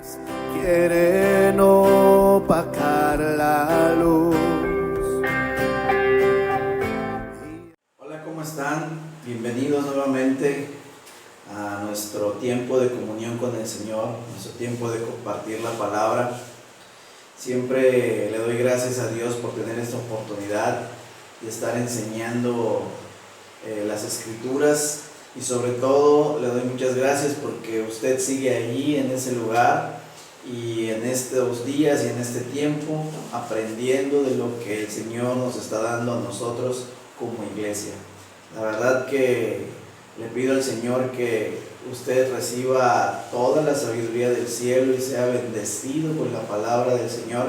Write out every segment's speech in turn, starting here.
Quieren opacar la luz. Hola, ¿cómo están? Bienvenidos nuevamente a nuestro tiempo de comunión con el Señor, nuestro tiempo de compartir la palabra. Siempre le doy gracias a Dios por tener esta oportunidad de estar enseñando las Escrituras, y sobre todo le doy muchas gracias porque usted sigue allí en ese lugar y en estos días y en este tiempo aprendiendo de lo que el Señor nos está dando a nosotros como iglesia. La verdad que le pido al Señor que usted reciba toda la sabiduría del cielo y sea bendecido por la palabra del Señor,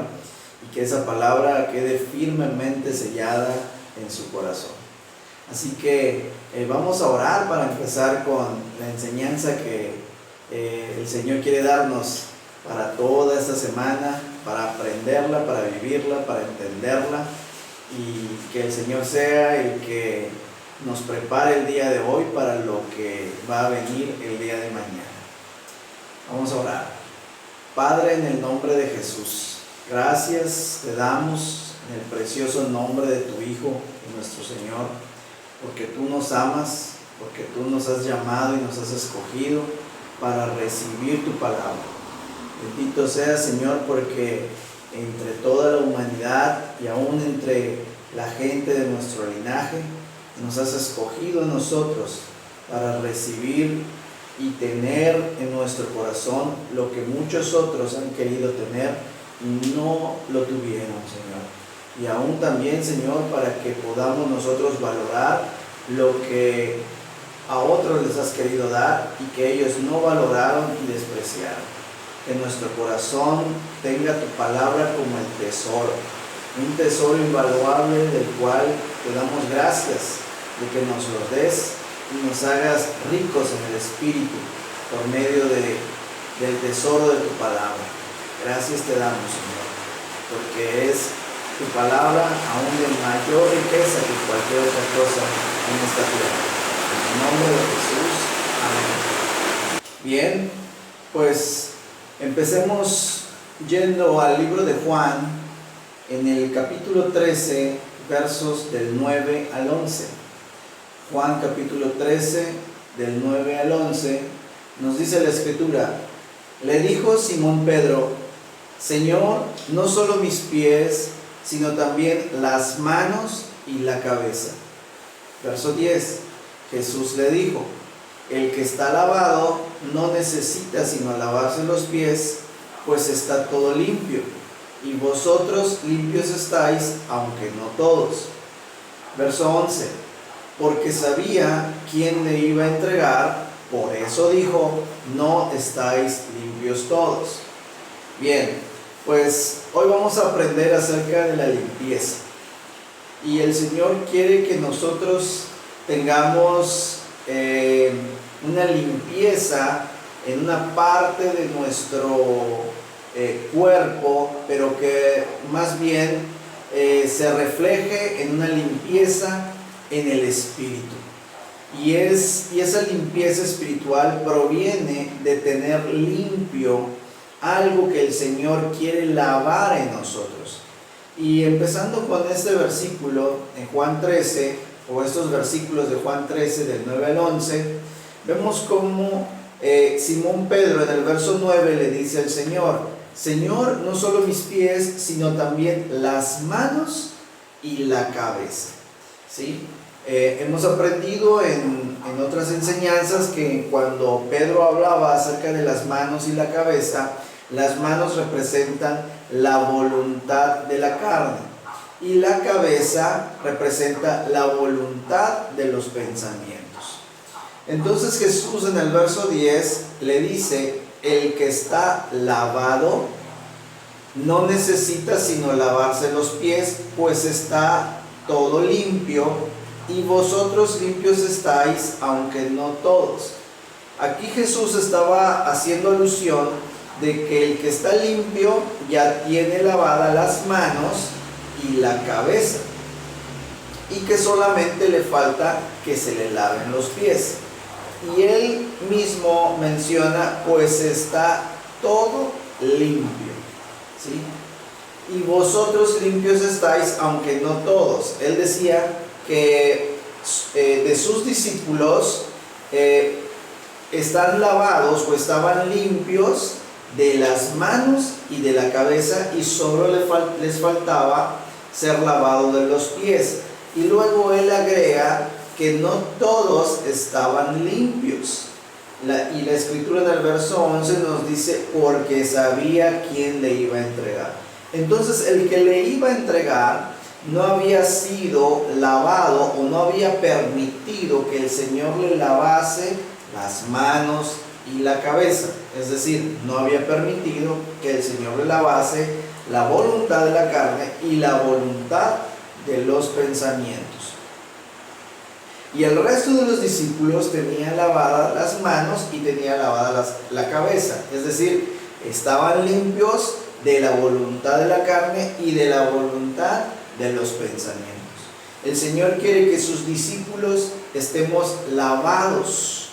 y que esa palabra quede firmemente sellada en su corazón. Así que vamos a orar para empezar con la enseñanza que el Señor quiere darnos para toda esta semana, para aprenderla, para vivirla, para entenderla, y que el Señor sea el que nos prepare el día de hoy para lo que va a venir el día de mañana. Vamos a orar. Padre, en el nombre de Jesús, gracias te damos en el precioso nombre de tu Hijo y nuestro Señor, porque tú nos amas, porque tú nos has llamado y nos has escogido para recibir tu palabra. Bendito seas, Señor, porque entre toda la humanidad y aún entre la gente de nuestro linaje, nos has escogido a nosotros para recibir y tener en nuestro corazón lo que muchos otros han querido tener y no lo tuvieron, Señor. Y aún también, Señor, para que podamos nosotros valorar lo que a otros les has querido dar y que ellos no valoraron y despreciaron. Que nuestro corazón tenga tu palabra como el tesoro, un tesoro invaluable del cual te damos gracias de que nos lo des y nos hagas ricos en el Espíritu por medio del tesoro de tu palabra. Gracias te damos, Señor, porque es tu palabra aún de mayor riqueza que cualquier otra cosa en esta tierra. En el nombre de Jesús, amén. Bien, pues empecemos yendo al libro de Juan, en el capítulo 13, versos del 9 al 11. Juan capítulo 13, del 9 al 11, nos dice la Escritura: le dijo Simón Pedro, Señor, no solo mis pies, sino también las manos y la cabeza. Verso 10, Jesús le dijo, el que está lavado no necesita sino lavarse los pies, pues está todo limpio, y vosotros limpios estáis, aunque no todos. Verso 11, porque sabía quién le iba a entregar, por eso dijo, no estáis limpios todos. Bien, pues hoy vamos a aprender acerca de la limpieza. Y el Señor quiere que nosotros tengamos una limpieza en una parte de nuestro cuerpo, pero que más bien se refleje en una limpieza en el espíritu. Y esa limpieza espiritual proviene de tener limpio algo que el Señor quiere lavar en nosotros. Y empezando con este versículo en Juan 13, o estos versículos de Juan 13 del 9 al 11, vemos cómo Simón Pedro en el verso 9 le dice al Señor, Señor, no solo mis pies, sino también las manos y la cabeza. ¿Sí? Hemos aprendido en otras enseñanzas que cuando Pedro hablaba acerca de las manos y la cabeza, las manos representan la voluntad de la carne y la cabeza representa la voluntad de los pensamientos. Entonces Jesús en el verso 10 le dice, el que está lavado no necesita sino lavarse los pies, pues está todo limpio, y vosotros limpios estáis, aunque no todos. Aquí Jesús estaba haciendo alusión de que el que está limpio ya tiene lavadas las manos y la cabeza, y que solamente le falta que se le laven los pies. Y él mismo menciona, pues está todo limpio, ¿sí? Y vosotros limpios estáis, aunque no todos. Él decía que de sus discípulos están lavados o estaban limpios de las manos y de la cabeza, y solo les faltaba ser lavado de los pies. Y luego él agrega que no todos estaban limpios. Y la escritura en el verso 11 nos dice, porque sabía quién le iba a entregar. Entonces el que le iba a entregar no había sido lavado o no había permitido que el Señor le lavase las manos y la cabeza. Es decir, no había permitido que el Señor le lavase la voluntad de la carne y la voluntad de los pensamientos. Y el resto de los discípulos tenía lavadas las manos y tenía lavada la cabeza. Es decir, estaban limpios de la voluntad de la carne y de la voluntad de los pensamientos. El Señor quiere que sus discípulos estemos lavados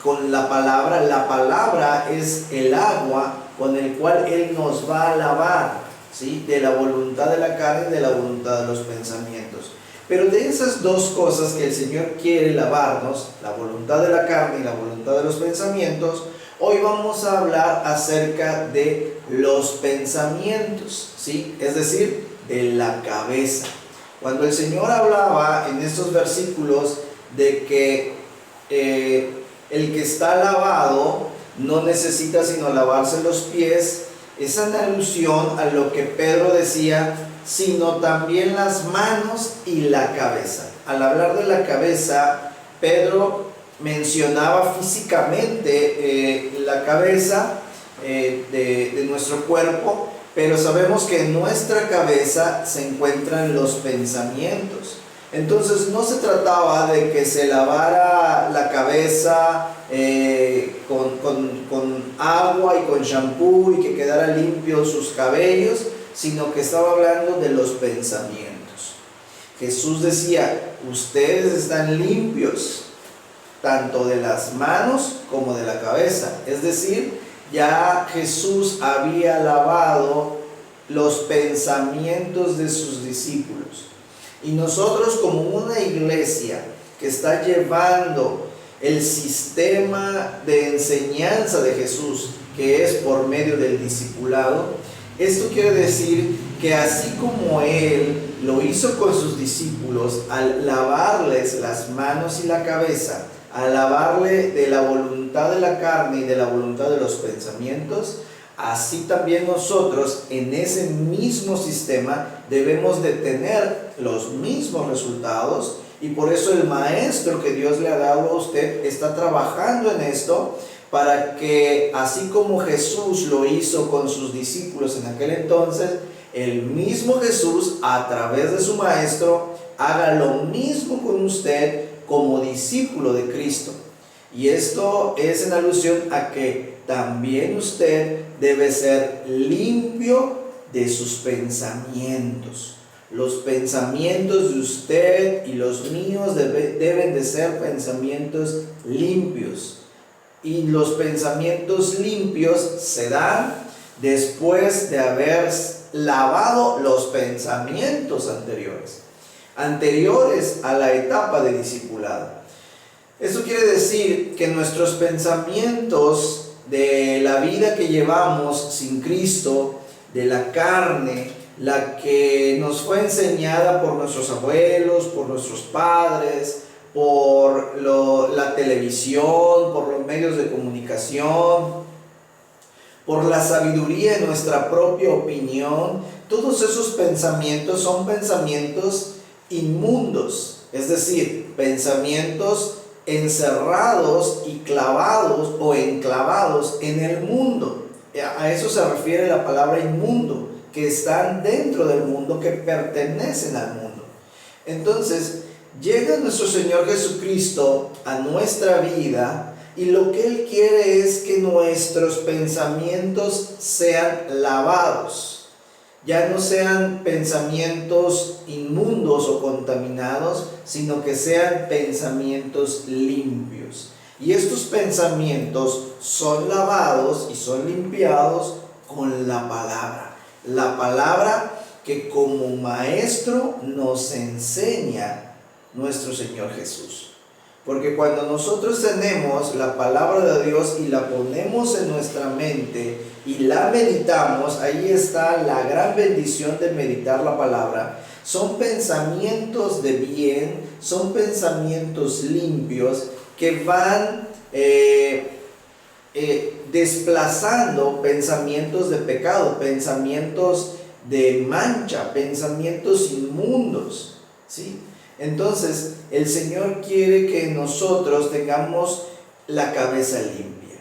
con la palabra. La palabra es el agua con el cual Él nos va a lavar, ¿sí? De la voluntad de la carne y de la voluntad de los pensamientos. Pero de esas dos cosas que el Señor quiere lavarnos, la voluntad de la carne y la voluntad de los pensamientos, hoy vamos a hablar acerca de los pensamientos, ¿sí? Es decir, de la cabeza. Cuando el Señor hablaba en estos versículos de que el que está lavado no necesita sino lavarse los pies, es en alusión a lo que Pedro decía, sino también las manos y la cabeza. Al hablar de la cabeza, Pedro mencionaba físicamente la cabeza de nuestro cuerpo, pero sabemos que en nuestra cabeza se encuentran los pensamientos. Entonces no se trataba de que se lavara la cabeza con agua y con shampoo y que quedara limpios sus cabellos, sino que estaba hablando de los pensamientos. Jesús decía, ustedes están limpios tanto de las manos como de la cabeza. Es decir, ya Jesús había lavado los pensamientos de sus discípulos. Y nosotros, como una iglesia que está llevando el sistema de enseñanza de Jesús, que es por medio del discipulado, esto quiere decir que así como Él lo hizo con sus discípulos al lavarles las manos y la cabeza, al lavarle de la voluntad de la carne y de la voluntad de los pensamientos, así también nosotros en ese mismo sistema debemos de tener los mismos resultados. Y por eso el maestro que Dios le ha dado a usted está trabajando en esto, para que así como Jesús lo hizo con sus discípulos en aquel entonces, el mismo Jesús a través de su maestro haga lo mismo con usted como discípulo de Cristo. Y esto es en alusión a que también usted debe ser limpio de sus pensamientos. Los pensamientos de usted y los míos deben de ser pensamientos limpios. Y los pensamientos limpios se dan después de haber lavado los pensamientos anteriores a la etapa de discipulado. Eso quiere decir que nuestros pensamientos de la vida que llevamos sin Cristo, de la carne, la que nos fue enseñada por nuestros abuelos, por nuestros padres, por la televisión, por los medios de comunicación, por la sabiduría de nuestra propia opinión, todos esos pensamientos son pensamientos inmundos, es decir, pensamientos encerrados y clavados o enclavados en el mundo. A eso se refiere la palabra inmundo, que están dentro del mundo, que pertenecen al mundo. Entonces, llega nuestro Señor Jesucristo a nuestra vida y lo que Él quiere es que nuestros pensamientos sean lavados. Ya no sean pensamientos inmundos o contaminados, sino que sean pensamientos limpios. Y estos pensamientos son lavados y son limpiados con la palabra. La palabra que como maestro nos enseña nuestro Señor Jesús. Porque cuando nosotros tenemos la palabra de Dios y la ponemos en nuestra mente y la meditamos, ahí está la gran bendición de meditar la palabra. Son pensamientos de bien, son pensamientos limpios que van desplazando pensamientos de pecado, pensamientos de mancha, pensamientos inmundos, ¿sí? Entonces, el Señor quiere que nosotros tengamos la cabeza limpia,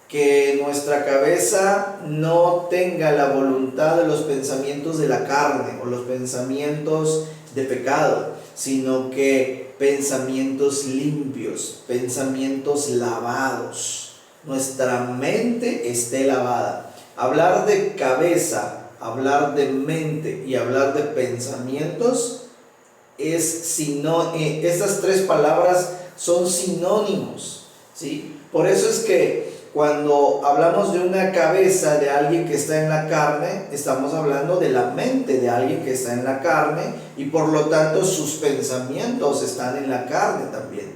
que nuestra cabeza no tenga la voluntad de los pensamientos de la carne o los pensamientos de pecado, sino que pensamientos limpios, pensamientos lavados. Nuestra mente esté lavada. Hablar de cabeza, hablar de mente y hablar de pensamientos estas tres palabras son sinónimos, ¿sí? Por eso es que cuando hablamos de una cabeza de alguien que está en la carne, estamos hablando de la mente de alguien que está en la carne y por lo tanto sus pensamientos están en la carne también.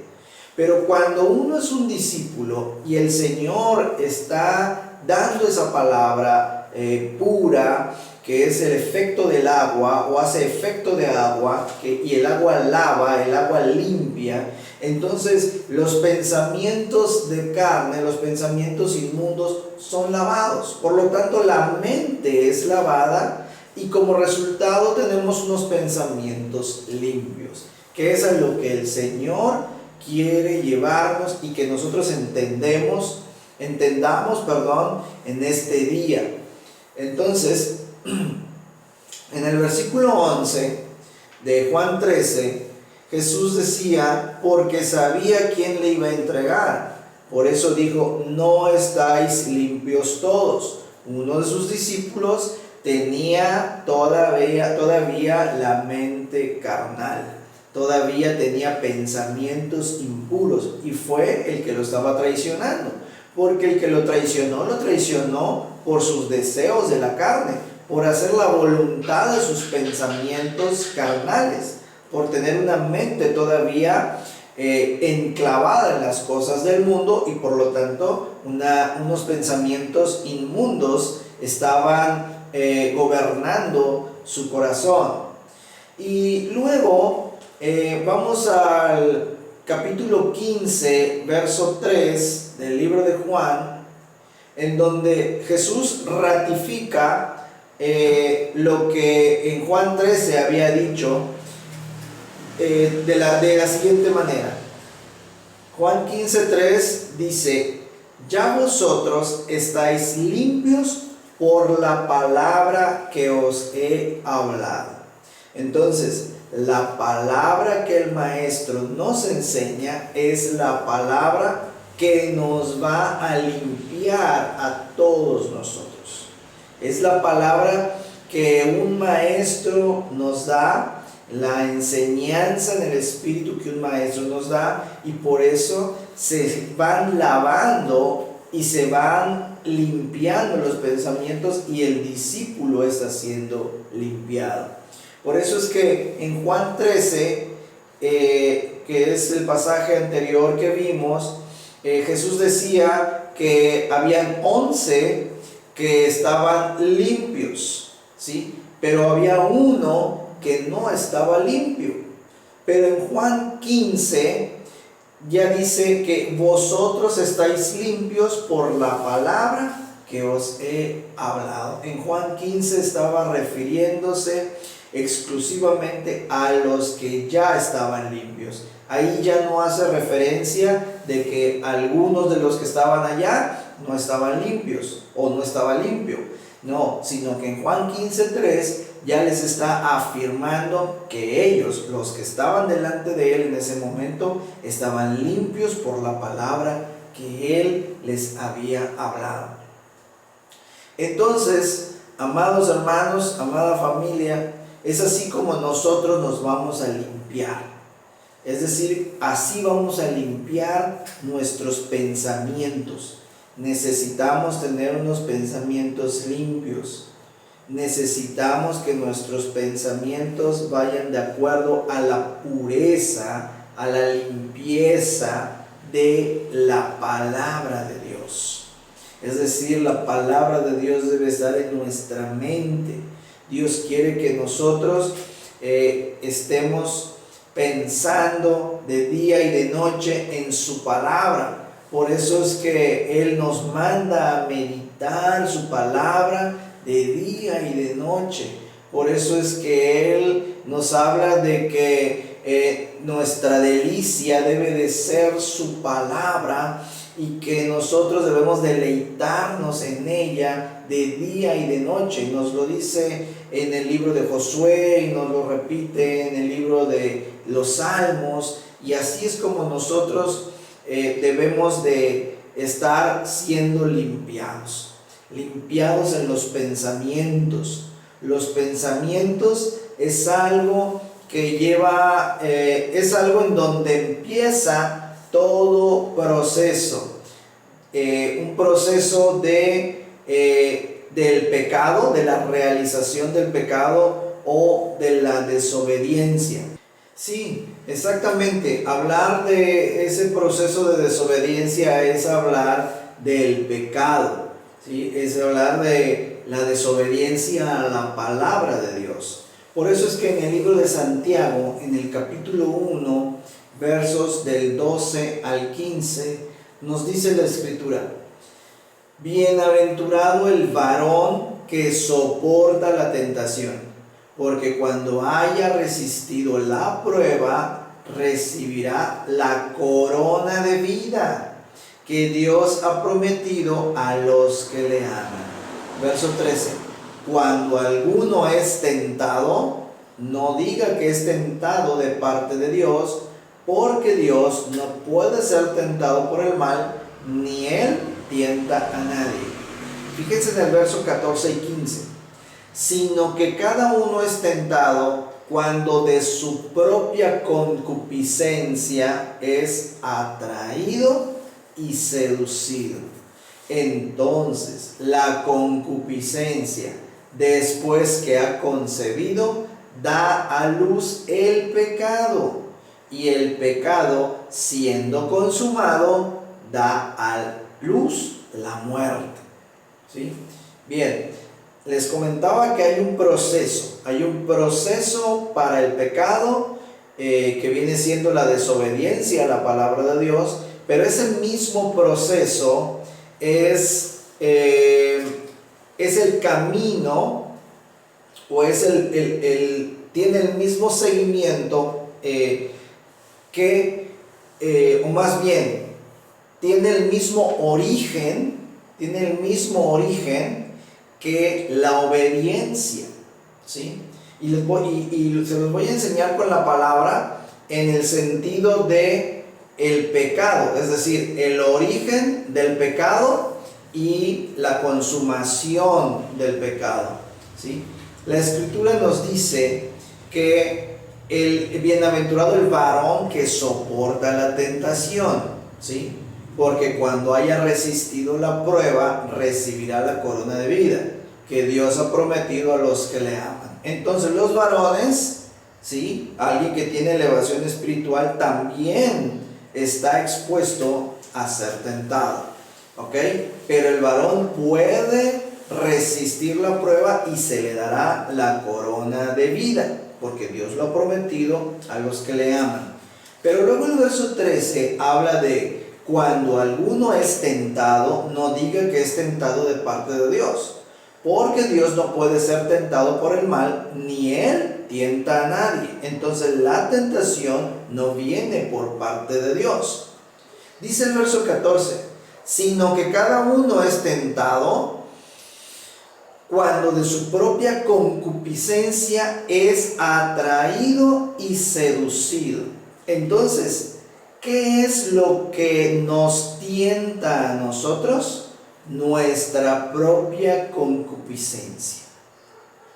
Pero cuando uno es un discípulo y el Señor está dando esa palabra pura, que es el efecto del agua o hace efecto de agua, y el agua lava, el agua limpia, entonces los pensamientos de carne, los pensamientos inmundos son lavados. Por lo tanto, la mente es lavada y como resultado tenemos unos pensamientos limpios, que es a lo que el Señor quiere llevarnos y que nosotros entendamos, en este día. Entonces, en el versículo 11 de Juan 13, Jesús decía, porque sabía quién le iba a entregar. Por eso dijo, no estáis limpios todos. Uno de sus discípulos tenía todavía la mente carnal. Todavía tenía pensamientos impuros y fue el que lo estaba traicionando. Porque el que lo traicionó por sus deseos de la carne, por hacer la voluntad de sus pensamientos carnales, por tener una mente todavía enclavada en las cosas del mundo y por lo tanto unos pensamientos inmundos estaban gobernando su corazón. Y luego vamos al capítulo 15, verso 3 del libro de Juan, en donde Jesús ratifica lo que en Juan 13 había dicho de la siguiente manera. Juan 15:3 dice, ya vosotros estáis limpios por la palabra que os he hablado. Entonces, la palabra que el Maestro nos enseña es la palabra que nos va a limpiar a todos nosotros. Es la palabra que un maestro nos da, la enseñanza en el Espíritu que un maestro nos da, y por eso se van lavando y se van limpiando los pensamientos y el discípulo está siendo limpiado. Por eso es que en Juan 13, que es el pasaje anterior que vimos, Jesús decía que habían 11 que estaban limpios, ¿sí? Pero había uno que no estaba limpio. Pero en Juan 15 ya dice que vosotros estáis limpios por la palabra que os he hablado. En Juan 15 estaba refiriéndose exclusivamente a los que ya estaban limpios. Ahí ya no hace referencia de que algunos de los que estaban allá no estaban limpios o no estaba limpio. No, sino que en Juan 15:3 ya les está afirmando que ellos, los que estaban delante de él en ese momento, estaban limpios por la palabra que él les había hablado. Entonces, amados hermanos, amada familia, es así como nosotros nos vamos a limpiar. Es decir, así vamos a limpiar nuestros pensamientos. Necesitamos tener unos pensamientos limpios. Necesitamos que nuestros pensamientos vayan de acuerdo a la pureza, a la limpieza de la palabra de Dios. Es decir, la palabra de Dios debe estar en nuestra mente. Dios quiere que nosotros estemos pensando de día y de noche en su palabra. Por eso es que Él nos manda a meditar su palabra de día y de noche. Por eso es que Él nos habla de que nuestra delicia debe de ser su palabra y que nosotros debemos deleitarnos en ella de día y de noche. Nos lo dice en el libro de Josué y nos lo repite en el libro de los Salmos, y así es como nosotros debemos de estar siendo limpiados en los pensamientos. Los pensamientos es algo que lleva, es algo en donde empieza todo proceso, un proceso del pecado, de la realización del pecado o de la desobediencia. Sí, exactamente. Hablar de ese proceso de desobediencia es hablar del pecado, ¿sí? Es hablar de la desobediencia a la palabra de Dios. Por eso es que en el libro de Santiago, en el capítulo 1, versos del 12 al 15, nos dice la Escritura: bienaventurado el varón que soporta la tentación, porque cuando haya resistido la prueba, recibirá la corona de vida que Dios ha prometido a los que le aman. Verso 13. Cuando alguno es tentado, no diga que es tentado de parte de Dios, porque Dios no puede ser tentado por el mal, ni Él tienta a nadie. Fíjense en el verso 14 y 15. Sino que cada uno es tentado cuando de su propia concupiscencia es atraído y seducido. Entonces, la concupiscencia, después que ha concebido, da a luz el pecado, y el pecado, siendo consumado, da a luz la muerte. ¿Sí? Bien, les comentaba que hay un proceso para el pecado, que viene siendo la desobediencia a la palabra de Dios, pero ese mismo proceso es el camino, o tiene el mismo seguimiento o más bien, tiene el mismo origen que la obediencia, ¿sí? Y se los voy a enseñar con la palabra en el sentido de el pecado, es decir, el origen del pecado y la consumación del pecado, ¿sí? La Escritura nos dice que bienaventurado el varón que soporta la tentación, ¿sí? Porque cuando haya resistido la prueba, recibirá la corona de vida que Dios ha prometido a los que le aman. Entonces los varones, ¿sí? Alguien que tiene elevación espiritual también está expuesto a ser tentado, ¿ok? Pero el varón puede resistir la prueba y se le dará la corona de vida, porque Dios lo ha prometido a los que le aman. Pero luego el verso 13 habla de: cuando alguno es tentado, no diga que es tentado de parte de Dios, porque Dios no puede ser tentado por el mal, ni Él tienta a nadie. Entonces la tentación no viene por parte de Dios. Dice el verso 14: sino que cada uno es tentado cuando de su propia concupiscencia es atraído y seducido. Entonces, ¿qué es lo que nos tienta a nosotros? Nuestra propia concupiscencia.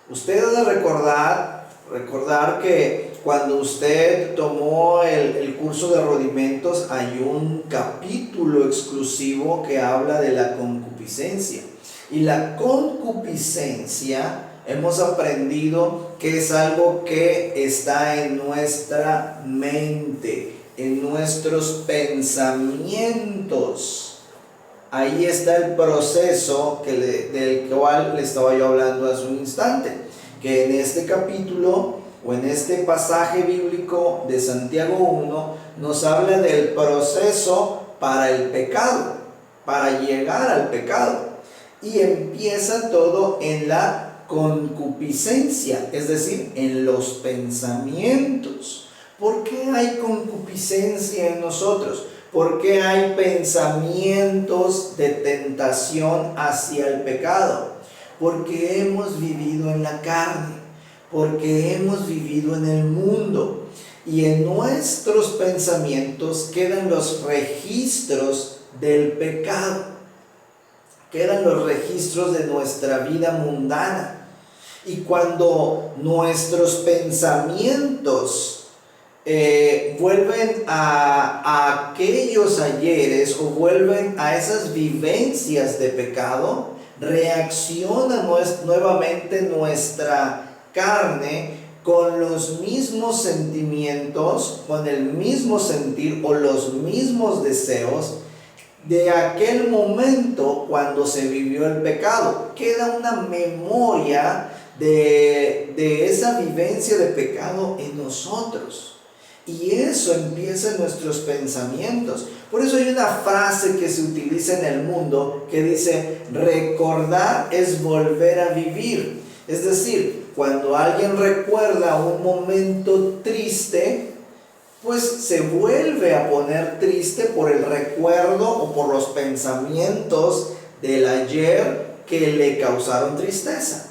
Usted debe recordar que cuando usted tomó el curso de rudimentos, hay un capítulo exclusivo que habla de la concupiscencia. Y la concupiscencia hemos aprendido que es algo que está en nuestra mente, en nuestros pensamientos. Ahí está el proceso del cual le estaba yo hablando hace un instante, que en este capítulo o en este pasaje bíblico de Santiago 1 nos habla del proceso para el pecado, para llegar al pecado. Y empieza todo en la concupiscencia, es decir, en los pensamientos. ¿Por qué hay concupiscencia en nosotros? ¿Por qué hay pensamientos de tentación hacia el pecado? Porque hemos vivido en la carne, porque hemos vivido en el mundo, y en nuestros pensamientos quedan los registros del pecado, quedan los registros de nuestra vida mundana. Y cuando nuestros pensamientos vuelven a aquellos ayeres o vuelven a esas vivencias de pecado, reacciona nuevamente nuestra carne con los mismos sentimientos, con el mismo sentir o los mismos deseos de aquel momento cuando se vivió el pecado. Queda una memoria de esa vivencia de pecado en nosotros. Y eso empieza en nuestros pensamientos. Por eso hay una frase que se utiliza en el mundo que dice: recordar es volver a vivir. Es decir, cuando alguien recuerda un momento triste, pues se vuelve a poner triste por el recuerdo o por los pensamientos del ayer que le causaron tristeza.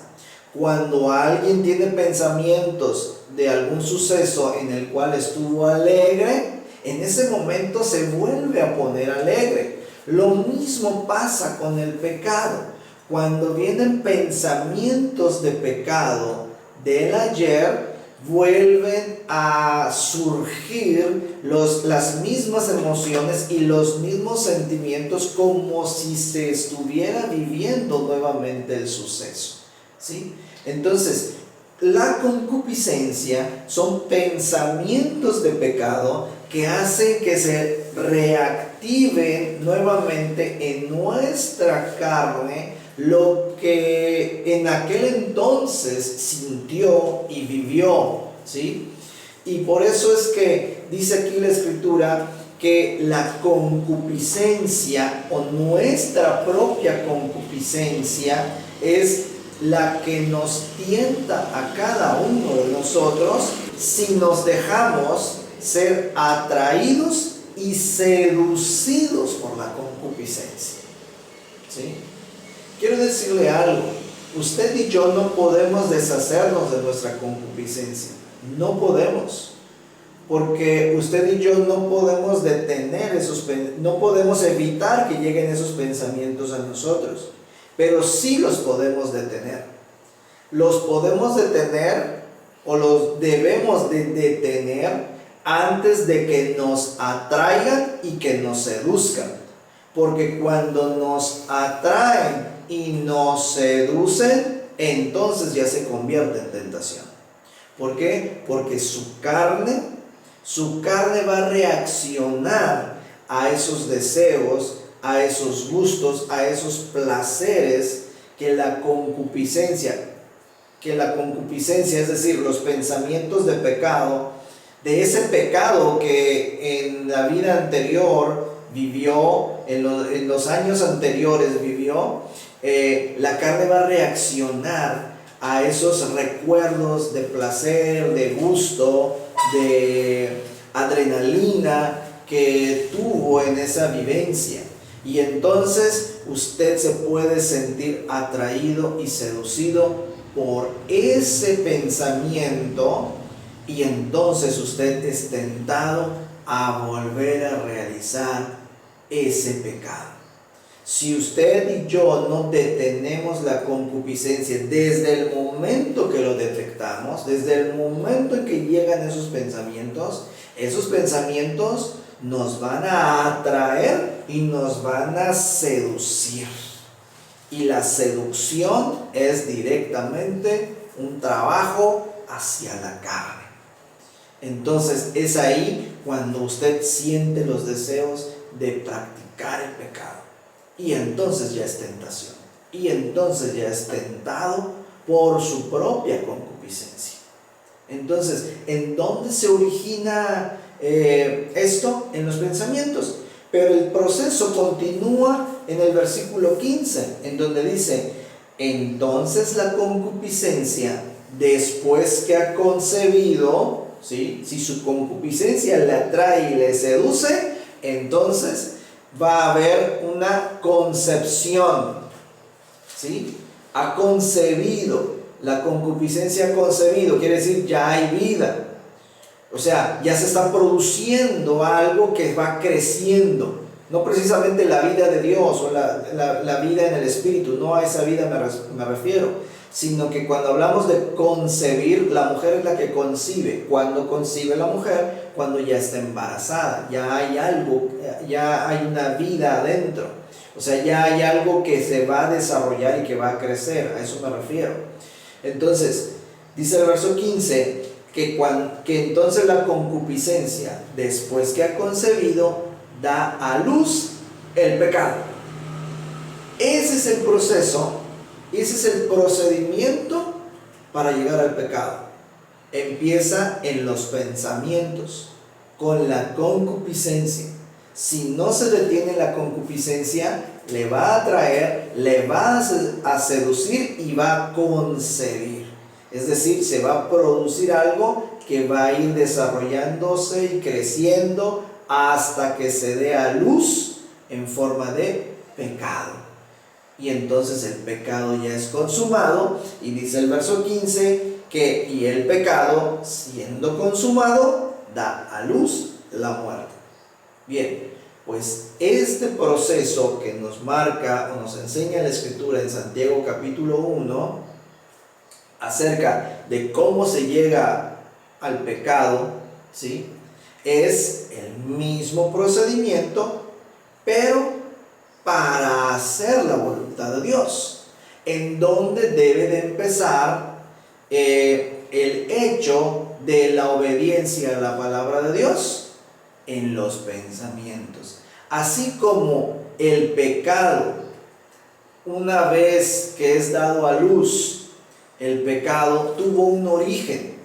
Cuando alguien tiene pensamientos de algún suceso en el cual estuvo alegre, en ese momento se vuelve a poner alegre. Lo mismo pasa con el pecado. Cuando vienen pensamientos de pecado del ayer, vuelven a surgir las mismas emociones y los mismos sentimientos, como si se estuviera viviendo nuevamente el suceso, ¿sí? Entonces, la concupiscencia son pensamientos de pecado que hacen que se reactiven nuevamente en nuestra carne lo que en aquel entonces sintió y vivió, ¿sí? Y por eso es que dice aquí la Escritura que la concupiscencia o nuestra propia concupiscencia es la que nos tienta a cada uno de nosotros si nos dejamos ser atraídos y seducidos por la concupiscencia, ¿sí? Quiero decirle algo: usted y yo no podemos deshacernos de nuestra concupiscencia, no podemos, porque usted y yo no podemos detener no podemos evitar que lleguen esos pensamientos a nosotros, pero sí los podemos detener. Los podemos detener o los debemos de detener antes de que nos atraigan y que nos seduzcan, porque cuando nos atraen y nos seducen, entonces ya se convierte en tentación. ¿Por qué? Porque su carne va a reaccionar a esos deseos, a esos gustos, a esos placeres que la concupiscencia, es decir, los pensamientos de pecado, de ese pecado que en la vida anterior vivió, en los años anteriores vivió, la carne va a reaccionar a esos recuerdos de placer, de gusto, de adrenalina que tuvo en esa vivencia. Y entonces usted se puede sentir atraído y seducido por ese pensamiento, y entonces usted es tentado a volver a realizar ese pecado. Si usted y yo no detenemos la concupiscencia desde el momento que lo detectamos, desde el momento en que llegan esos pensamientos nos van a atraer y nos van a seducir. Y la seducción es directamente un trabajo hacia la carne. Entonces es ahí cuando usted siente los deseos de practicar el pecado. Y entonces ya es tentación. Y entonces ya es tentado por su propia concupiscencia. Entonces, ¿en dónde se origina esto? En los pensamientos. Pero el proceso continúa en el versículo 15, en donde dice: entonces la concupiscencia, después que ha concebido, ¿sí? Si su concupiscencia le atrae y le seduce, entonces va a haber una concepción, ¿sí? Ha concebido, la concupiscencia ha concebido, quiere decir ya hay vida. O sea, ya se está produciendo algo que va creciendo. No precisamente la vida de Dios o la vida en el Espíritu, no a esa vida me refiero, sino que cuando hablamos de concebir, la mujer es la que concibe. Cuando concibe la mujer, cuando ya está embarazada, ya hay algo, ya hay una vida adentro. O sea, ya hay algo que se va a desarrollar y que va a crecer, a eso me refiero. Entonces, dice el verso 15, que entonces la concupiscencia, después que ha concebido, da a luz el pecado. Ese es el proceso, ese es el procedimiento para llegar al pecado. Empieza en los pensamientos, con la concupiscencia. Si no se detiene la concupiscencia, le va a atraer, le va a seducir y va a concebir. Es decir, se va a producir algo que va a ir desarrollándose y creciendo hasta que se dé a luz en forma de pecado. Y entonces el pecado ya es consumado, y dice el verso 15 que y el pecado, siendo consumado, da a luz la muerte. Bien, pues este proceso que nos marca o nos enseña la Escritura en Santiago capítulo 1 acerca de cómo se llega al pecado, ¿sí? Es el mismo procedimiento, pero para hacer la voluntad de Dios, en donde debe de empezar el hecho de la obediencia a la palabra de Dios en los pensamientos. Así como el pecado, una vez que es dado a luz, el pecado tuvo un origen.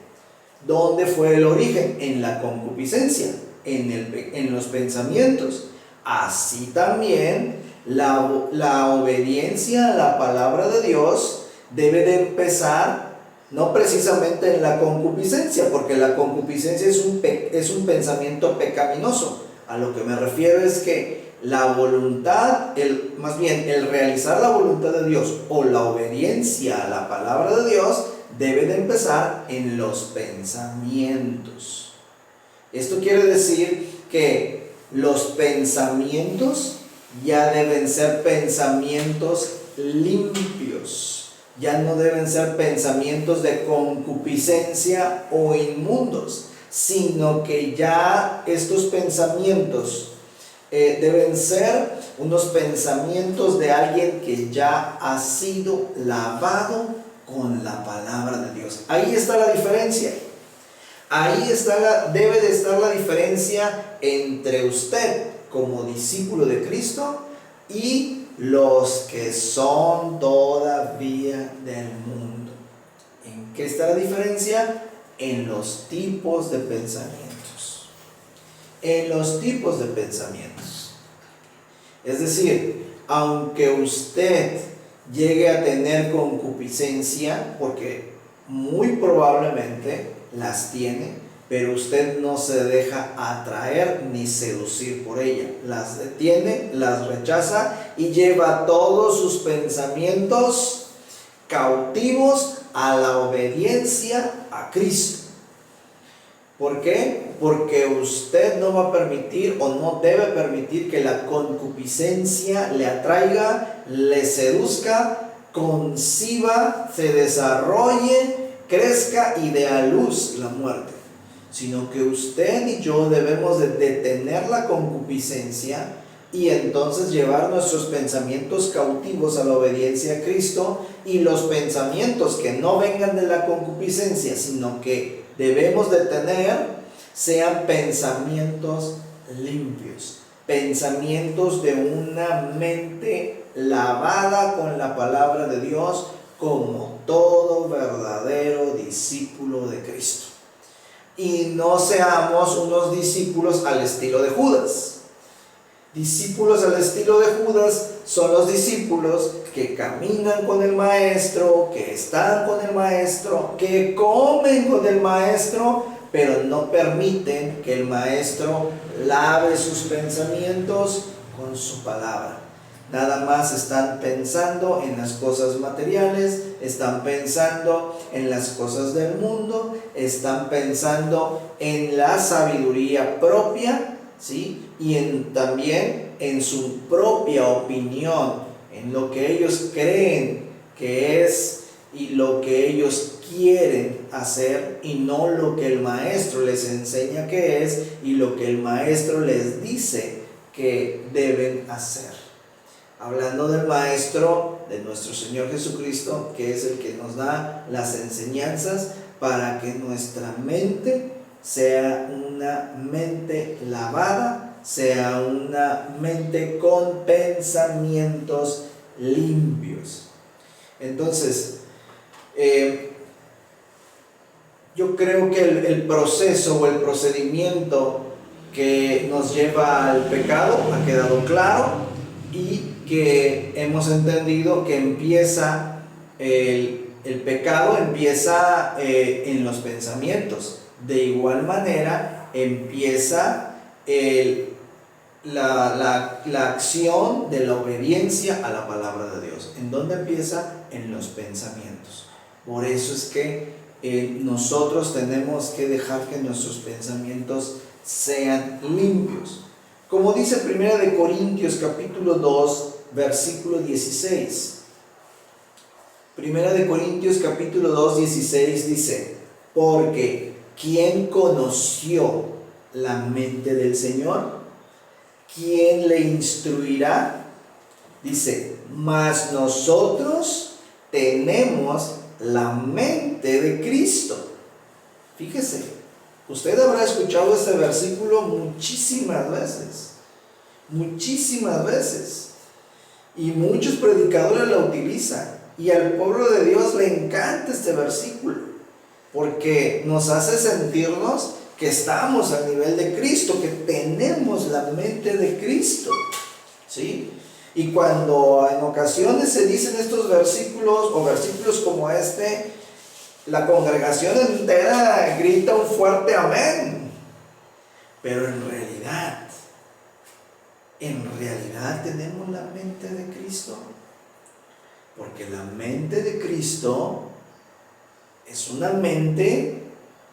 ¿Dónde fue el origen? En la concupiscencia, en los pensamientos. Así también la obediencia a la palabra de Dios debe de empezar no precisamente en la concupiscencia, porque la concupiscencia es un pensamiento pecaminoso. A lo que me refiero es que la voluntad, más bien el realizar la voluntad de Dios o la obediencia a la palabra de Dios debe de empezar en los pensamientos. Esto quiere decir que los pensamientos ya deben ser pensamientos limpios, ya no deben ser pensamientos de concupiscencia o inmundos, sino que ya estos pensamientos deben ser unos pensamientos de alguien que ya ha sido lavado con la palabra de Dios. Ahí está la diferencia. Ahí debe de estar la diferencia entre usted como discípulo de Cristo y los que son todavía del mundo. ¿En qué está la diferencia? En los tipos de pensamientos. En los tipos de pensamientos. Es decir, aunque usted llegue a tener concupiscencia, porque muy probablemente las tiene, pero usted no se deja atraer ni seducir por ella. Las detiene, las rechaza y lleva todos sus pensamientos cautivos a la obediencia a Cristo. ¿Por qué? Porque usted no va a permitir o no debe permitir que la concupiscencia le atraiga, le seduzca, conciba, se desarrolle, crezca y dé a luz la muerte. Sino que usted y yo debemos de detener la concupiscencia y entonces llevar nuestros pensamientos cautivos a la obediencia a Cristo, y los pensamientos que no vengan de la concupiscencia, sino que debemos de tener, sean pensamientos limpios, pensamientos de una mente lavada con la palabra de Dios, como todo verdadero discípulo de Cristo. Y no seamos unos discípulos al estilo de Judas. Discípulos al estilo de Judas son los discípulos que caminan con el maestro, que están con el maestro, que comen con el maestro, pero no permiten que el maestro lave sus pensamientos con su palabra. Nada más están pensando en las cosas materiales, están pensando en las cosas del mundo, están pensando en la sabiduría propia, ¿sí? Y también en su propia opinión, en lo que ellos creen que es y lo que ellos quieren hacer, y no lo que el maestro les enseña que es y lo que el maestro les dice que deben hacer. Hablando del maestro, de nuestro Señor Jesucristo, que es el que nos da las enseñanzas para que nuestra mente sea una mente lavada, sea una mente con pensamientos limpios. Entonces, yo creo que el proceso o el procedimiento que nos lleva al pecado ha quedado claro, y que hemos entendido que empieza el pecado empieza en los pensamientos. De igual manera empieza la acción de la obediencia a la palabra de Dios. ¿En dónde empieza? En los pensamientos. Por eso es que nosotros tenemos que dejar que nuestros pensamientos sean limpios. Como dice 1 Corintios capítulo 2, versículo 16. 1 Corintios capítulo 2, 16 dice: porque ¿quién conoció la mente del Señor? ¿Quién le instruirá? Dice: mas nosotros tenemos la mente de Cristo. Fíjese, usted habrá escuchado este versículo muchísimas veces, y muchos predicadores lo utilizan, y al pueblo de Dios le encanta este versículo, porque nos hace sentirnos que estamos al nivel de Cristo, que tenemos la mente de Cristo, ¿sí? Y cuando en ocasiones se dicen estos versículos, o versículos como este, la congregación entera grita un fuerte amén. Pero en realidad tenemos la mente de Cristo. Porque la mente de Cristo es una mente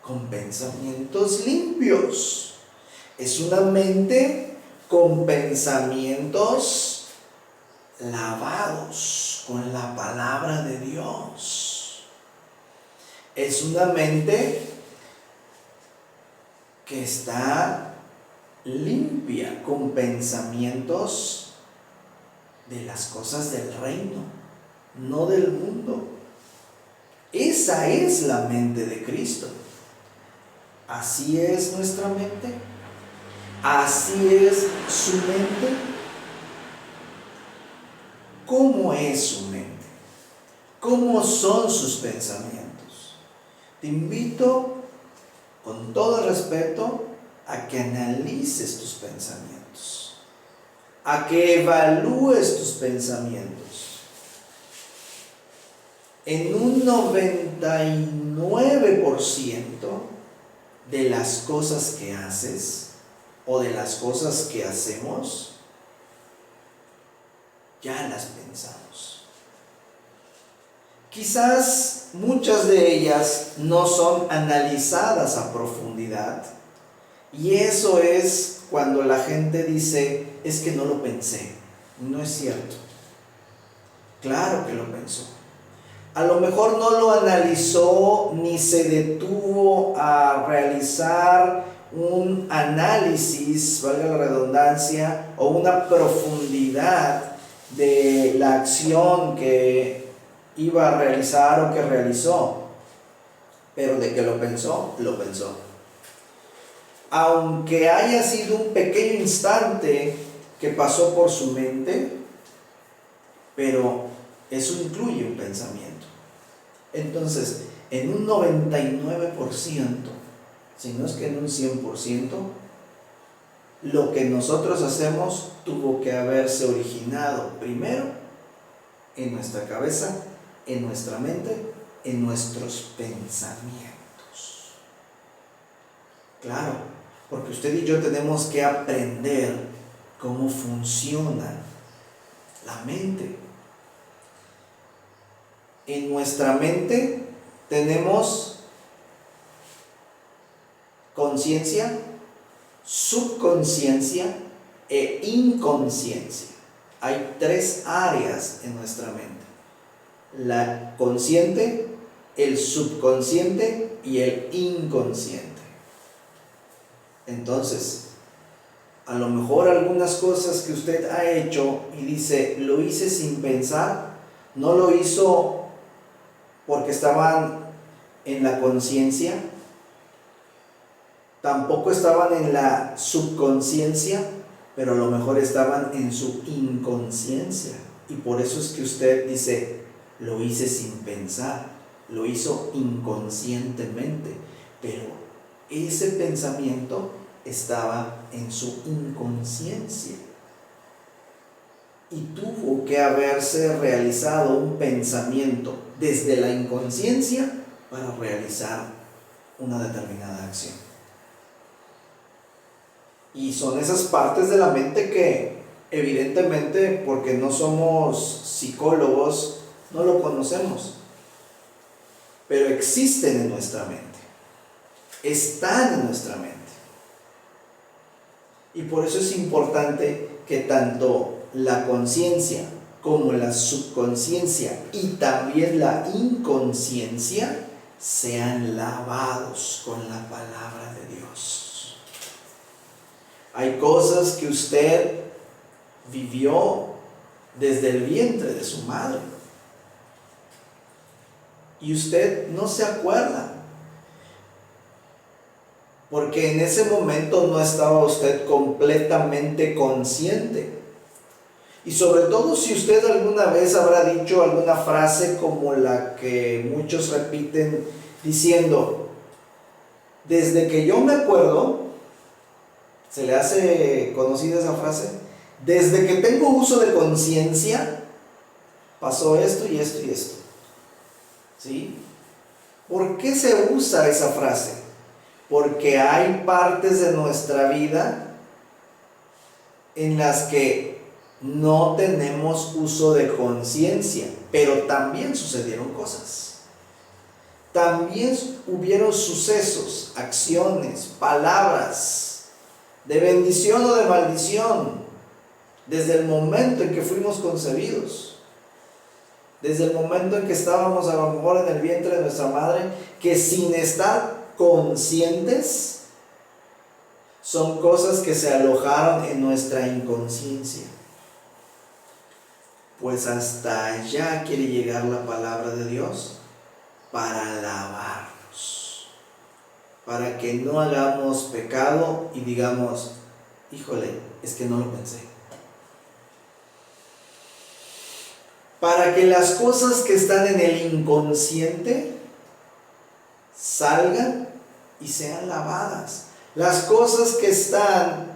con pensamientos limpios. Es una mente con pensamientos lavados con la palabra de Dios. Es una mente que está limpia, con pensamientos de las cosas del reino, no del mundo. Esa es la mente de Cristo. Así es nuestra mente. Así es su mente. ¿Cómo es su mente? ¿Cómo son sus pensamientos? Te invito con todo respeto a que analices tus pensamientos, a que evalúes tus pensamientos. En un 99% de las cosas que haces o de las cosas que hacemos, ya las pensamos. Quizás muchas de ellas no son analizadas a profundidad, y eso es cuando la gente dice, es que no lo pensé. No es cierto. Claro que lo pensó. A lo mejor no lo analizó ni se detuvo a realizar un análisis, valga la redundancia, o una profundidad de la acción que iba a realizar o que realizó. Pero de que lo pensó, lo pensó. Aunque haya sido un pequeño instante que pasó por su mente, pero eso incluye un pensamiento. Entonces, en un 99%, si no es que en un 100%, lo que nosotros hacemos tuvo que haberse originado primero en nuestra cabeza, en nuestra mente, en nuestros pensamientos. Claro, porque usted y yo tenemos que aprender cómo funciona la mente. En nuestra mente tenemos conciencia, subconsciencia e inconsciencia. Hay 3 áreas en nuestra mente: la consciente, el subconsciente y el inconsciente. Entonces, a lo mejor algunas cosas que usted ha hecho y dice, lo hice sin pensar, no lo hizo porque estaban en la conciencia, tampoco estaban en la subconsciencia, pero a lo mejor estaban en su inconsciencia. Y por eso es que usted dice, lo hice sin pensar, lo hizo inconscientemente, pero ese pensamiento estaba en su inconsciencia. Y tuvo que haberse realizado un pensamiento desde la inconsciencia para realizar una determinada acción. Y son esas partes de la mente que evidentemente, porque no somos psicólogos, no lo conocemos, pero existen en nuestra mente, están en nuestra mente. Y por eso es importante que tanto la conciencia como la subconsciencia y también la inconsciencia sean lavados con la palabra de Dios. Hay cosas que usted vivió desde el vientre de su madre y usted no se acuerda, porque en ese momento no estaba usted completamente consciente. Y sobre todo si usted alguna vez habrá dicho alguna frase como la que muchos repiten diciendo, desde que yo me acuerdo, ¿se le hace conocida esa frase? Desde que tengo uso de conciencia, pasó esto y esto y esto. ¿Sí? ¿Por qué se usa esa frase? Porque hay partes de nuestra vida en las que no tenemos uso de conciencia, pero también sucedieron cosas. También hubieron sucesos, acciones, palabras de bendición o de maldición desde el momento en que fuimos concebidos, desde el momento en que estábamos a lo mejor en el vientre de nuestra madre, que sin estar conscientes son cosas que se alojaron en nuestra inconsciencia. Pues hasta allá quiere llegar la palabra de Dios, para lavarnos, para que no hagamos pecado y digamos, híjole, es que no lo pensé. Para que las cosas que están en el inconsciente salgan y sean lavadas. Las cosas que están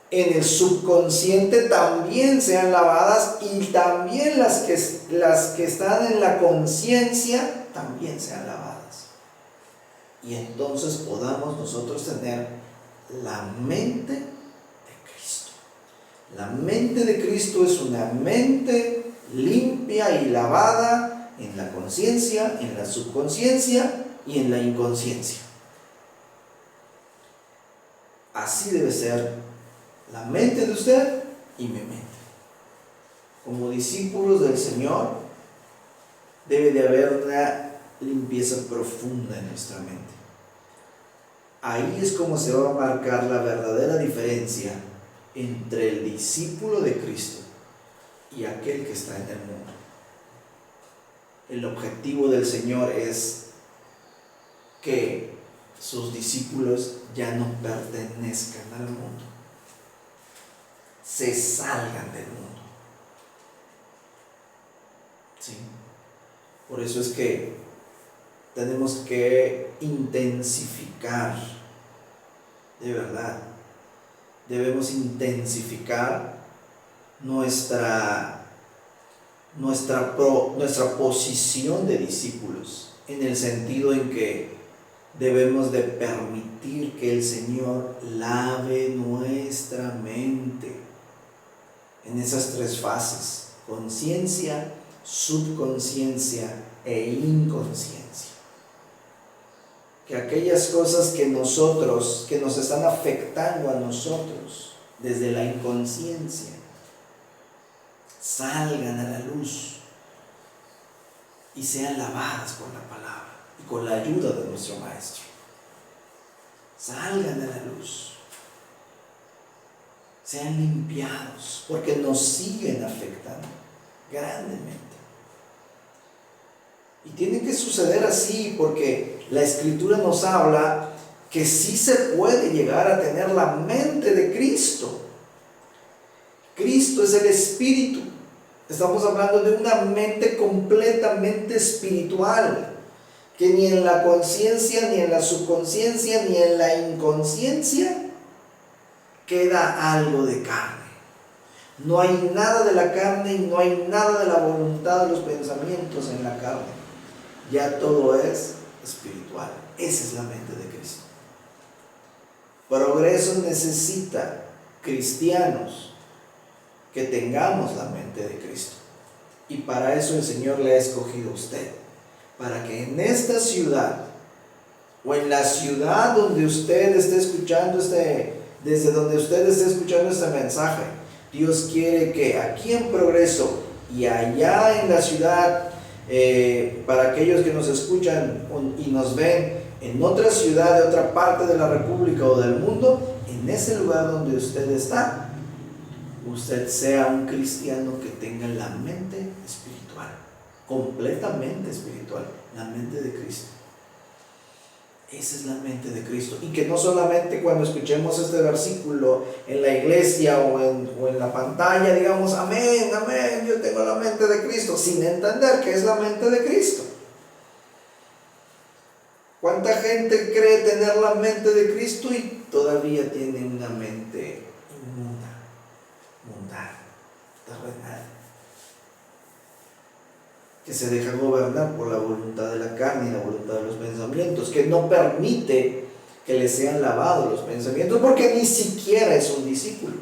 en el subconsciente también sean lavadas, y también las que están en la conciencia también sean lavadas. Y entonces podamos nosotros tener la mente de Cristo. La mente de Cristo es una mente limpia y lavada en la conciencia, en la subconsciencia y en la inconsciencia. Así debe ser la mente de usted y mi mente. Como discípulos del Señor, debe de haber una limpieza profunda en nuestra mente. Ahí es como se va a marcar la verdadera diferencia entre el discípulo de Cristo y aquel que está en el mundo. El objetivo del Señor es que sus discípulos ya no pertenezcan al mundo, se salgan del mundo. ¿Sí? Por eso es que tenemos que intensificar, de verdad, debemos intensificar nuestra posición de discípulos, en el sentido en que debemos de permitir que el Señor lave nuestra mente en esas tres fases: conciencia, subconsciencia e inconsciencia. Que aquellas cosas que nos están afectando a nosotros desde la inconsciencia, salgan a la luz y sean lavadas con la palabra y con la ayuda de nuestro Maestro. Salgan a la luz, sean limpiados, porque nos siguen afectando grandemente. Y tiene que suceder así, porque la Escritura nos habla que sí se puede llegar a tener la mente de Cristo. Cristo es el Espíritu. Estamos hablando de una mente completamente espiritual, que ni en la conciencia, ni en la subconsciencia, ni en la inconsciencia queda algo de carne. No hay nada de la carne y no hay nada de la voluntad de los pensamientos en la carne. Ya todo es espiritual. Esa es la mente de Cristo. Progreso necesita cristianos que tengamos la mente de Cristo. Y para eso el Señor le ha escogido a usted, para que en esta ciudad, o en la ciudad donde usted esté escuchando desde donde usted esté escuchando este mensaje, Dios quiere que aquí en Progreso y allá en la ciudad, para aquellos que nos escuchan y nos ven en otra ciudad de otra parte de la República o del mundo, en ese lugar donde usted está, usted sea un cristiano que tenga la mente espiritual, completamente espiritual, la mente de Cristo. Esa es la mente de Cristo. Y que no solamente cuando escuchemos este versículo en la iglesia o en la pantalla digamos amén, amén, yo tengo la mente de Cristo, sin entender qué es la mente de Cristo. ¿Cuánta gente cree tener la mente de Cristo y todavía tiene una mente inmunda, mundana, terrenal, que se deja gobernar por la voluntad de la carne y la voluntad de los pensamientos, que no permite que le sean lavados los pensamientos, porque ni siquiera es un discípulo?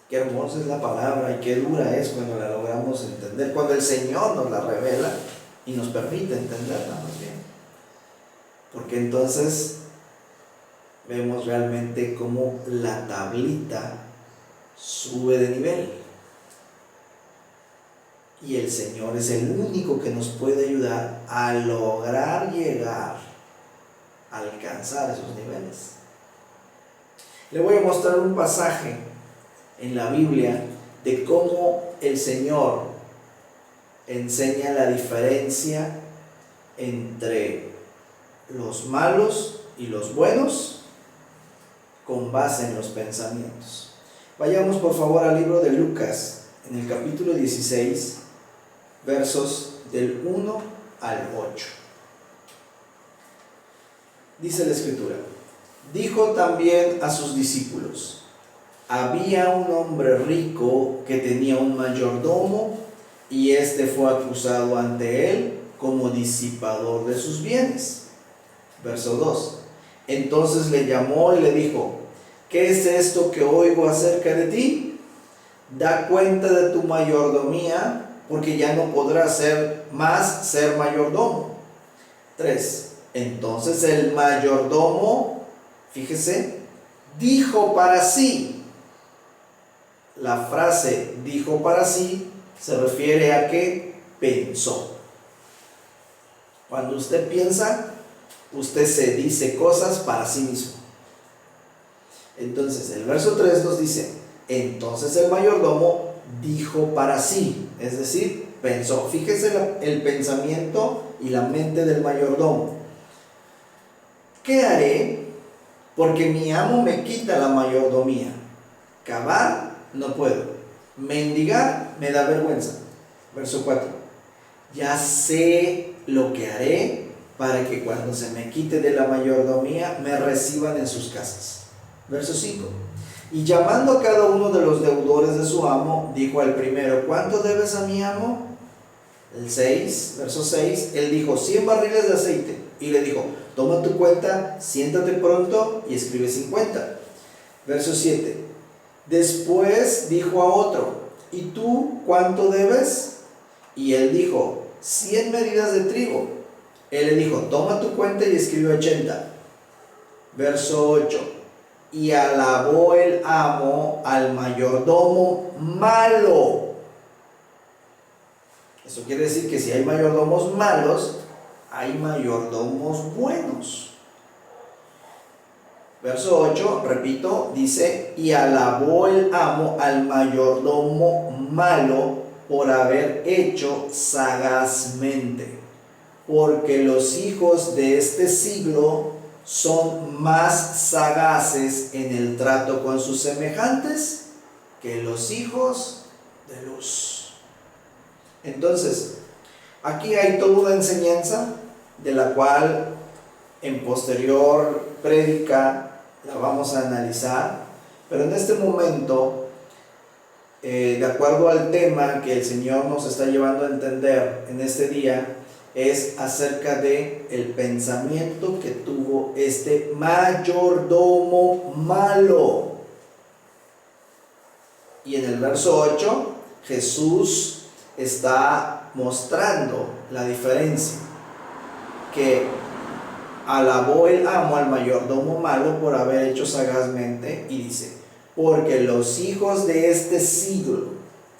Qué hermosa es la palabra y qué dura es cuando la logramos entender, cuando el Señor nos la revela y nos permite entenderla más bien, porque entonces vemos realmente cómo la tablita sube de nivel. Y el Señor es el único que nos puede ayudar a lograr llegar, a alcanzar esos niveles. Le voy a mostrar un pasaje en la Biblia de cómo el Señor enseña la diferencia entre los malos y los buenos con base en los pensamientos. Vayamos por favor al libro de Lucas, en el capítulo 16, versos del 1 al 8. Dice la Escritura: dijo también a sus discípulos: había un hombre rico que tenía un mayordomo, y éste fue acusado ante él como disipador de sus bienes. Verso 2. Entonces le llamó y le dijo: ¿qué es esto que oigo acerca de ti? Da cuenta de tu mayordomía, porque ya no podrá ser mayordomo. 3. Entonces el mayordomo, fíjese, dijo para sí. La frase dijo para sí se refiere a que pensó. Cuando usted piensa, usted se dice cosas para sí mismo. Entonces el verso 3 nos dice, entonces el mayordomo dijo para sí, es decir, pensó. Fíjese el pensamiento y la mente del mayordomo. ¿Qué haré? Porque mi amo me quita la mayordomía. Cavar no puedo. Mendigar me da vergüenza. Verso 4. Ya sé lo que haré para que cuando se me quite de la mayordomía me reciban en sus casas. Verso 5. Y llamando a cada uno de los deudores de su amo, dijo al primero, ¿cuánto debes a mi amo? El 6, verso 6, él dijo, 100 barriles de aceite. Y le dijo, toma tu cuenta, siéntate pronto y escribe 50. Verso 7. Después dijo a otro, ¿y tú cuánto debes? Y él dijo, 100 medidas de trigo. Él le dijo, toma tu cuenta y escribe 80. Verso 8. Y alabó el amo al mayordomo malo. Eso quiere decir que si hay mayordomos malos, hay mayordomos buenos. Verso 8, repito, dice, y alabó el amo al mayordomo malo por haber hecho sagazmente, porque los hijos de este siglo son más sagaces en el trato con sus semejantes que los hijos de luz. Entonces, aquí hay toda una enseñanza de la cual en posterior prédica la vamos a analizar, pero en este momento, de acuerdo al tema que el Señor nos está llevando a entender en este día, es acerca de el pensamiento que tuvo este mayordomo malo. Y en el verso 8, Jesús está mostrando la diferencia, que alabó el amo al mayordomo malo por haber hecho sagazmente, y dice, porque los hijos de este siglo,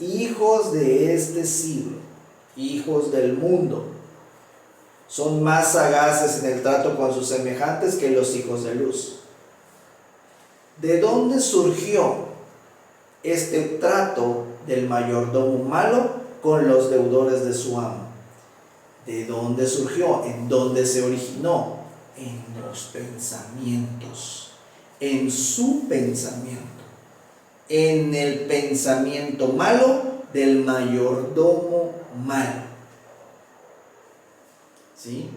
hijos del mundo, son más sagaces en el trato con sus semejantes que los hijos de luz. ¿De dónde surgió este trato del mayordomo malo con los deudores de su amo? ¿De dónde surgió? ¿En dónde se originó? En los pensamientos, en su pensamiento, en el pensamiento malo del mayordomo malo. ¿Sí?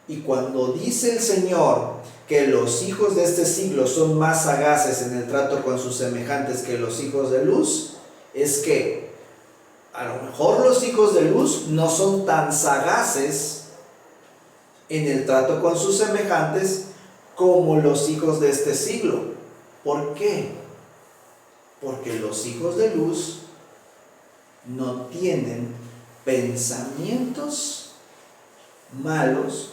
Y cuando dice el Señor que los hijos de este siglo son más sagaces en el trato con sus semejantes que los hijos de luz, es que a lo mejor los hijos de luz no son tan sagaces en el trato con sus semejantes como los hijos de este siglo. ¿Por qué? Porque los hijos de luz no tienen pensamientos malos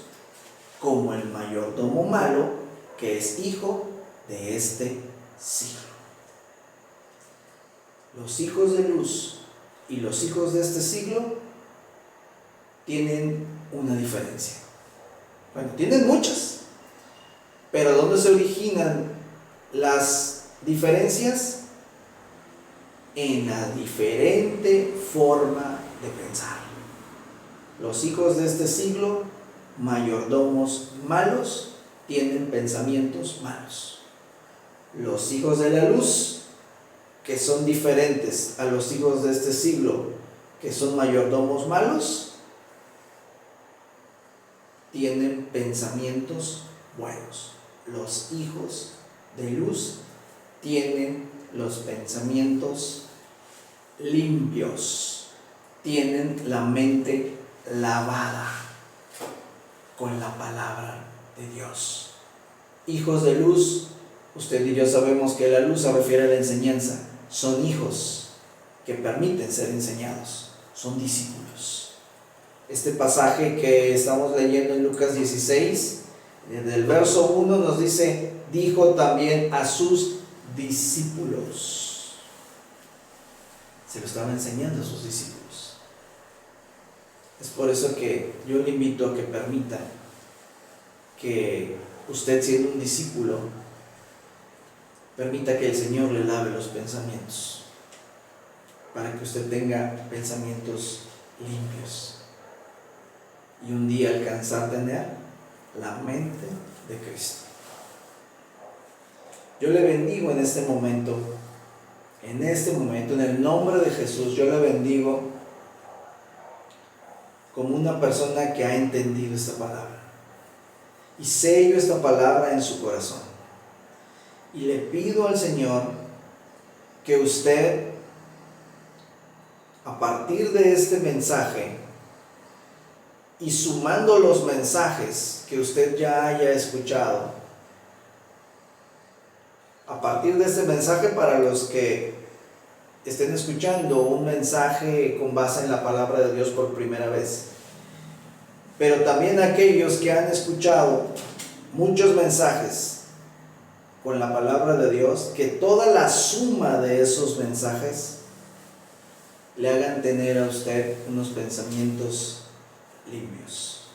como el mayordomo malo, que es hijo de este siglo. Los hijos de luz y los hijos de este siglo tienen una diferencia. Bueno, tienen muchas, pero ¿dónde se originan las diferencias? En la diferente forma de pensar. Los hijos de este siglo, mayordomos malos, tienen pensamientos malos. Los hijos de la luz, que son diferentes a los hijos de este siglo, que son mayordomos malos, tienen pensamientos buenos. Los hijos de luz tienen los pensamientos limpios, tienen la mente lavada con la palabra de Dios. Hijos de luz, usted y yo sabemos que la luz se refiere a la enseñanza. Son hijos que permiten ser enseñados. son discípulos. Este pasaje que estamos leyendo en Lucas 16, desde el verso 1 nos dice, dijo también a sus discípulos. Se lo estaba enseñando a sus discípulos. Es por eso que yo le invito a que permita que usted, siendo un discípulo, permita que el Señor le lave los pensamientos, para que usted tenga pensamientos limpios y un día alcanzar a tener la mente de Cristo. Yo le bendigo en este momento, en el nombre de Jesús, yo le bendigo como una persona que ha entendido esta palabra y sello esta palabra en su corazón. Y le pido al Señor que usted, a partir de este mensaje y sumando los mensajes que usted ya haya escuchado, a partir de este mensaje, para los que estén escuchando un mensaje con base en la palabra de Dios por primera vez, pero también aquellos que han escuchado muchos mensajes con la palabra de Dios, que toda la suma de esos mensajes le hagan tener a usted unos pensamientos limpios,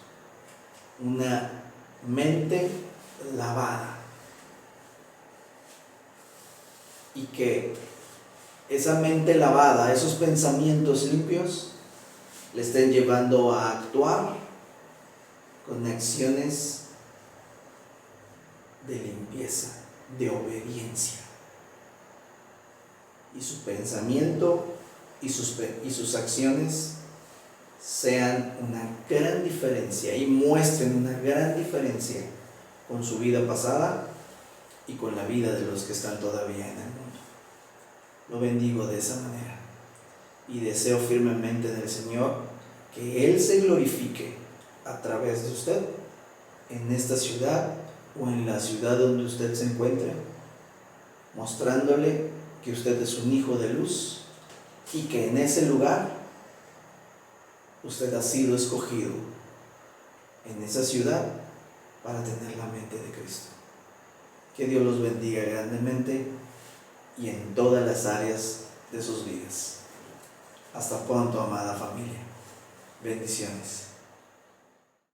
una mente lavada, y que esa mente lavada, esos pensamientos limpios, le estén llevando a actuar con acciones de limpieza, de obediencia, y su pensamiento y sus acciones sean una gran diferencia y muestren una gran diferencia con su vida pasada y con la vida de los que están todavía en el mundo. Lo bendigo de esa manera y deseo firmemente del Señor que Él se glorifique a través de usted en esta ciudad o en la ciudad donde usted se encuentre, mostrándole que usted es un hijo de luz y que en ese lugar usted ha sido escogido, en esa ciudad, para tener la mente de Cristo. Que Dios los bendiga grandemente y en todas las áreas de sus vidas. Hasta pronto, amada familia. Bendiciones.